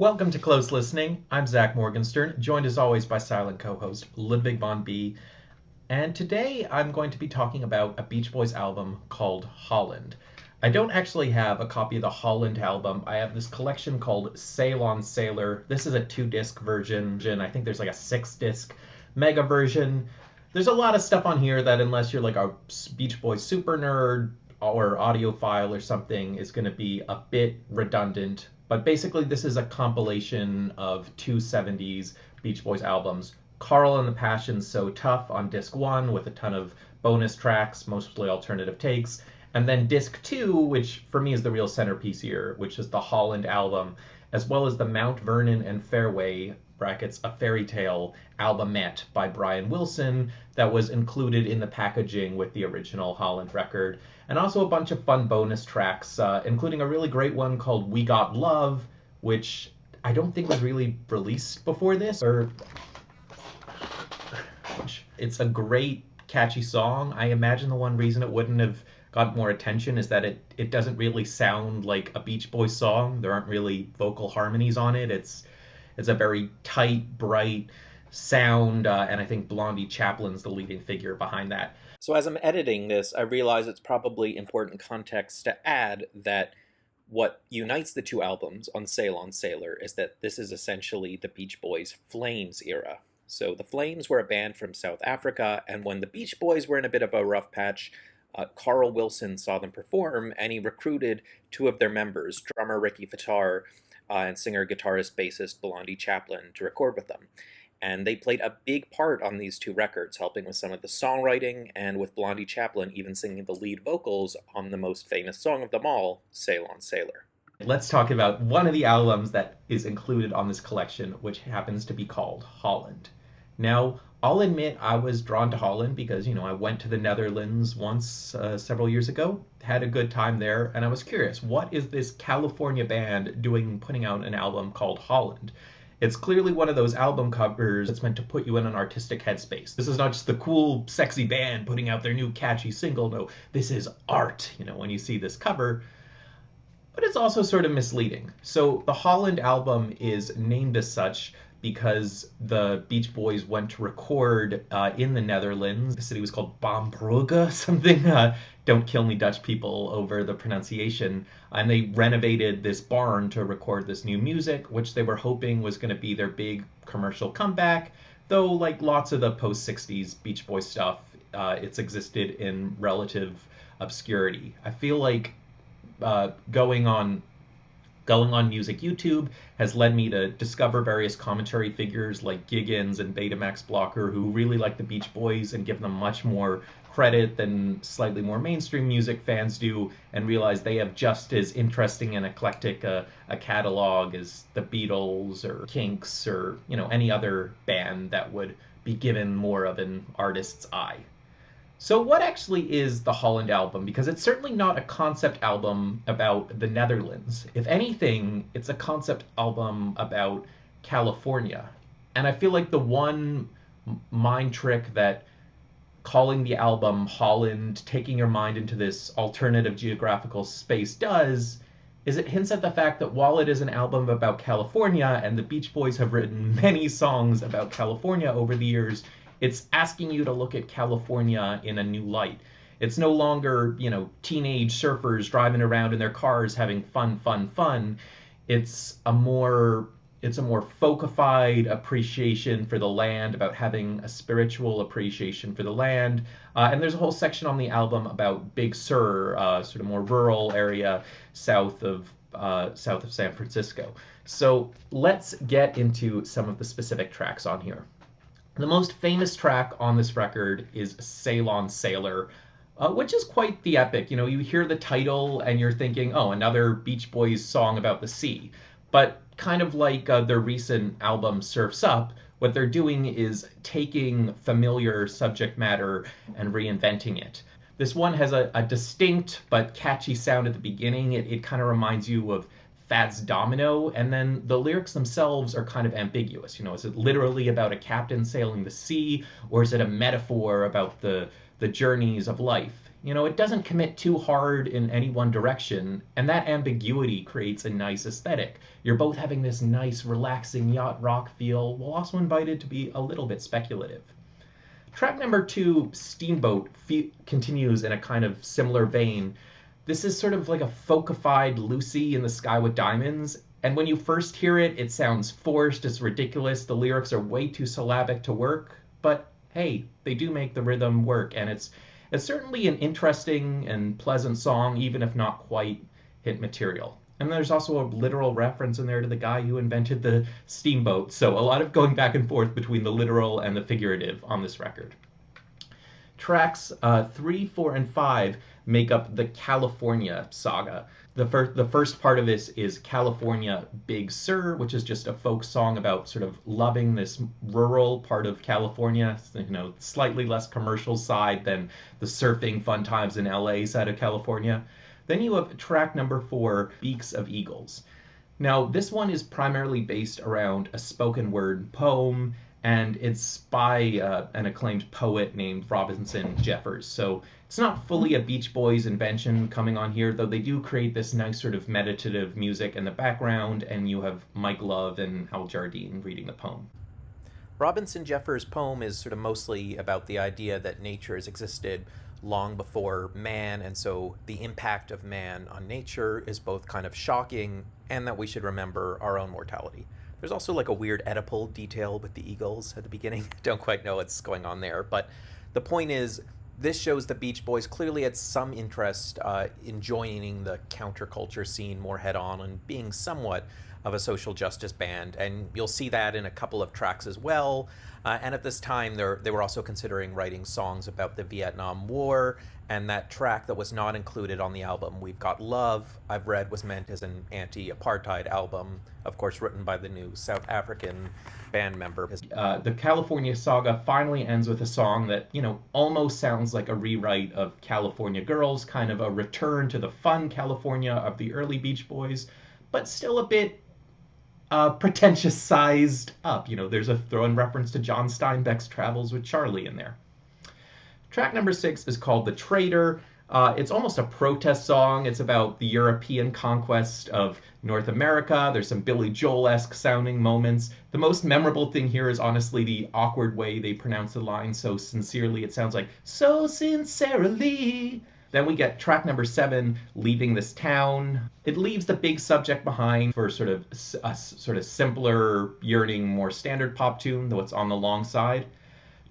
Welcome to Close Listening. I'm Zach Morgenstern, joined as always by silent co-host Ludwig von B. And today I'm going to be talking about a Beach Boys album called Holland. I don't actually have a copy of the Holland album. I have this collection called Sail on Sailor. This is a 2-disc version. I think there's like a 6-disc mega version. There's a lot of stuff on here that unless you're like a Beach Boys super nerd or audiophile or something is going to be a bit redundant. But basically, this is a compilation of two 70s Beach Boys albums. Carl and the Passion's So Tough on disc 1 with a ton of bonus tracks, mostly alternative takes. And then disc 2, which for me is the real centerpiece here, which is the Holland album, as well as the Mount Vernon and Fairway brackets A Fairy Tale albumette by Brian Wilson that was included in the packaging with the original Holland record, and also a bunch of fun bonus tracks, including a really great one called We Got Love, which I don't think was really released before this, or it's a great catchy song. I imagine the one reason it wouldn't have got more attention is that it doesn't really sound like a Beach Boys song. There aren't really vocal harmonies on it. It's a very tight, bright sound, and I think Blondie Chaplin's the leading figure behind that. So as I'm editing this, I realize it's probably important context to add that what unites the two albums on Sail on Sailor is that this is essentially the Beach Boys' Flames era. So the Flames were a band from South Africa, and when the Beach Boys were in a bit of a rough patch, Carl Wilson saw them perform, and he recruited two of their members, drummer Ricky Fattar and singer, guitarist, bassist Blondie Chaplin, to record with them. And they played a big part on these two records, helping with some of the songwriting, and with Blondie Chaplin even singing the lead vocals on the most famous song of them all, Sail on Sailor. Let's talk about one of the albums that is included on this collection, which happens to be called Holland. Now, I'll admit I was drawn to Holland because, I went to the Netherlands once several years ago, had a good time there, and I was curious, what is this California band doing putting out an album called Holland? It's clearly one of those album covers that's meant to put you in an artistic headspace. This is not just the cool, sexy band putting out their new catchy single. No, this is art, when you see this cover. But it's also sort of misleading. So the Holland album is named as such because the Beach Boys went to record in the Netherlands. The city was called Bambrugge, something. Don't kill me, Dutch people, over the pronunciation. And they renovated this barn to record this new music, which they were hoping was going to be their big commercial comeback. Though, like lots of the post-60s Beach Boys stuff, it's existed in relative obscurity. I feel like going on Music YouTube has led me to discover various commentary figures like Giggins and Betamax Blocker who really like the Beach Boys and give them much more credit than slightly more mainstream music fans do, and realize they have just as interesting and eclectic a catalog as the Beatles or Kinks or any other band that would be given more of an artist's eye. So what actually is the Holland album? Because it's certainly not a concept album about the Netherlands. If anything, it's a concept album about California. And I feel like the one mind trick that calling the album Holland, taking your mind into this alternative geographical space does, is it hints at the fact that while it is an album about California, and the Beach Boys have written many songs about California over the years, it's asking you to look at California in a new light. It's no longer, teenage surfers driving around in their cars having fun. It's a more folkified appreciation for the land, about having a spiritual appreciation for the land. And there's a whole section on the album about Big Sur, sort of more rural area south of San Francisco. So let's get into some of the specific tracks on here. The most famous track on this record is Sail on Sailor, which is quite the epic. You hear the title and you're thinking, oh, another Beach Boys song about the sea. But kind of like their recent album Surf's Up, what they're doing is taking familiar subject matter and reinventing it. This one has a distinct but catchy sound at the beginning. It kind of reminds you of Fats Domino, and then the lyrics themselves are kind of ambiguous. Is it literally about a captain sailing the sea, or is it a metaphor about the journeys of life? It doesn't commit too hard in any one direction, and that ambiguity creates a nice aesthetic. You're both having this nice, relaxing yacht rock feel, while also invited to be a little bit speculative. Track number two, Steamboat, continues in a kind of similar vein. This is sort of like a folkified Lucy in the Sky with Diamonds, and when you first hear it, it sounds forced, it's ridiculous, the lyrics are way too syllabic to work, but hey, they do make the rhythm work, and it's certainly an interesting and pleasant song, even if not quite hit material. And there's also a literal reference in there to the guy who invented the steamboat, so a lot of going back and forth between the literal and the figurative on this record. Tracks 3, 4, and 5 make up the California saga. The first part of this is California Big Sur, which is just a folk song about sort of loving this rural part of California, slightly less commercial side than the surfing fun times in LA side of California. Then you have track number 4, Beaks of Eagles. Now, this one is primarily based around a spoken word poem, and it's by an acclaimed poet named Robinson Jeffers. So it's not fully a Beach Boys invention coming on here, though they do create this nice sort of meditative music in the background, and you have Mike Love and Al Jardine reading the poem. Robinson Jeffers' poem is sort of mostly about the idea that nature has existed long before man, and so the impact of man on nature is both kind of shocking and that we should remember our own mortality. There's also like a weird Oedipal detail with the eagles at the beginning. Don't quite know what's going on there, but the point is, this shows the Beach Boys clearly had some interest in joining the counterculture scene more head on and being somewhat of a social justice band, and you'll see that in a couple of tracks as well. And at this time, they were also considering writing songs about the Vietnam War, and that track that was not included on the album, We've Got Love, I've read was meant as an anti-apartheid album, of course written by the new South African band member. The California saga finally ends with a song that, almost sounds like a rewrite of California Girls, kind of a return to the fun California of the early Beach Boys, but still a bit pretentious sized up. There's a throw-in reference to John Steinbeck's Travels with Charlie in there. Track number 6 is called The Traitor. It's almost a protest song. It's about the European conquest of North America. There's some Billy Joel-esque sounding moments. The most memorable thing here is honestly the awkward way they pronounce the line so sincerely. It sounds like, so sincerely. Then we get track number 7, Leaving This Town. It leaves the big subject behind for sort of a sort of simpler, yearning, more standard pop tune, though it's on the long side.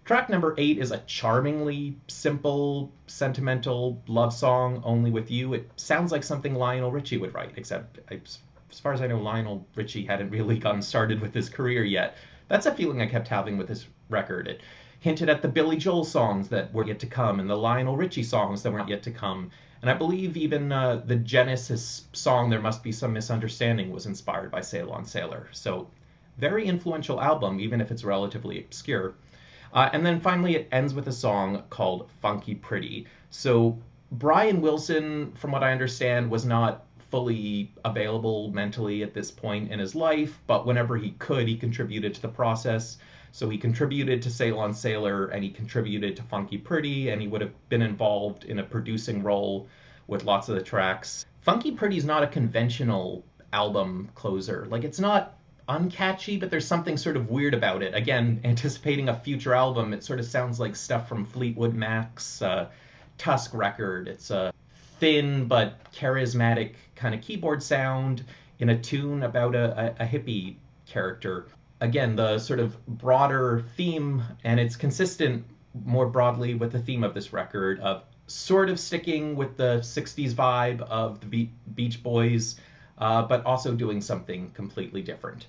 Track number 8 is a charmingly simple, sentimental love song, Only With You. It sounds like something Lionel Richie would write, except as far as I know, Lionel Richie hadn't really gotten started with his career yet. That's a feeling I kept having with this record. It hinted at the Billy Joel songs that were yet to come and the Lionel Richie songs that weren't yet to come. And I believe even the Genesis song, There Must Be Some Misunderstanding, was inspired by Sail on Sailor. So very influential album, even if it's relatively obscure. And then finally it ends with a song called Funky Pretty. So Brian Wilson, from what I understand, was not fully available mentally at this point in his life, but whenever he could, he contributed to the process. So he contributed to Sail on Sailor, and he contributed to Funky Pretty, and he would have been involved in a producing role with lots of the tracks. Funky Pretty is not a conventional album closer. Like, it's not uncatchy, but there's something sort of weird about it. Again, anticipating a future album, it sort of sounds like stuff from Fleetwood Mac's Tusk record. It's a thin but charismatic kind of keyboard sound in a tune about a hippie character. Again, the sort of broader theme, and it's consistent more broadly with the theme of this record of sort of sticking with the 60s vibe of the Beach Boys, but also doing something completely different.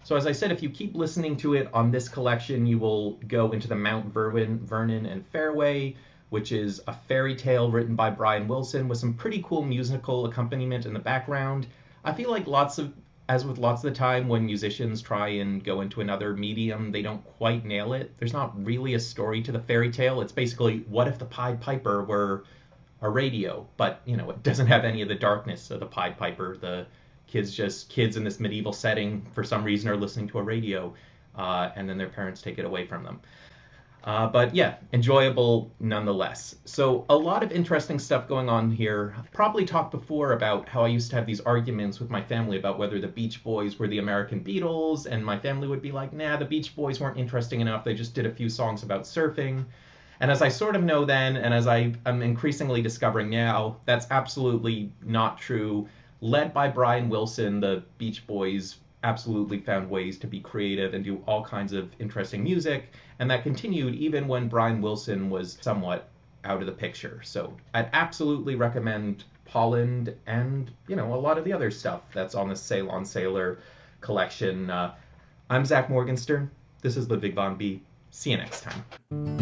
So as I said, if you keep listening to it on this collection, you will go into the Mount Vernon and Fairway, which is a fairy tale written by Brian Wilson with some pretty cool musical accompaniment in the background. I feel like as with lots of the time when musicians try and go into another medium, they don't quite nail it. There's not really a story to the fairy tale. It's basically, what if the Pied Piper were a radio? But, it doesn't have any of the darkness of the Pied Piper. The kids in this medieval setting, for some reason, are listening to a radio, and then their parents take it away from them. But yeah, enjoyable nonetheless. So, a lot of interesting stuff going on here. I've probably talked before about how I used to have these arguments with my family about whether the Beach Boys were the American Beatles, and my family would be like, nah, the Beach Boys weren't interesting enough. They just did a few songs about surfing. And as I sort of know then, and as I am increasingly discovering now, that's absolutely not true. Led by Brian Wilson, the Beach Boys absolutely found ways to be creative and do all kinds of interesting music, and that continued even when Brian Wilson was somewhat out of the picture. So I'd absolutely recommend Holland and, a lot of the other stuff that's on the Ceylon Sailor collection. I'm Zach Morgenstern. This is Ludwig von B. See you next time.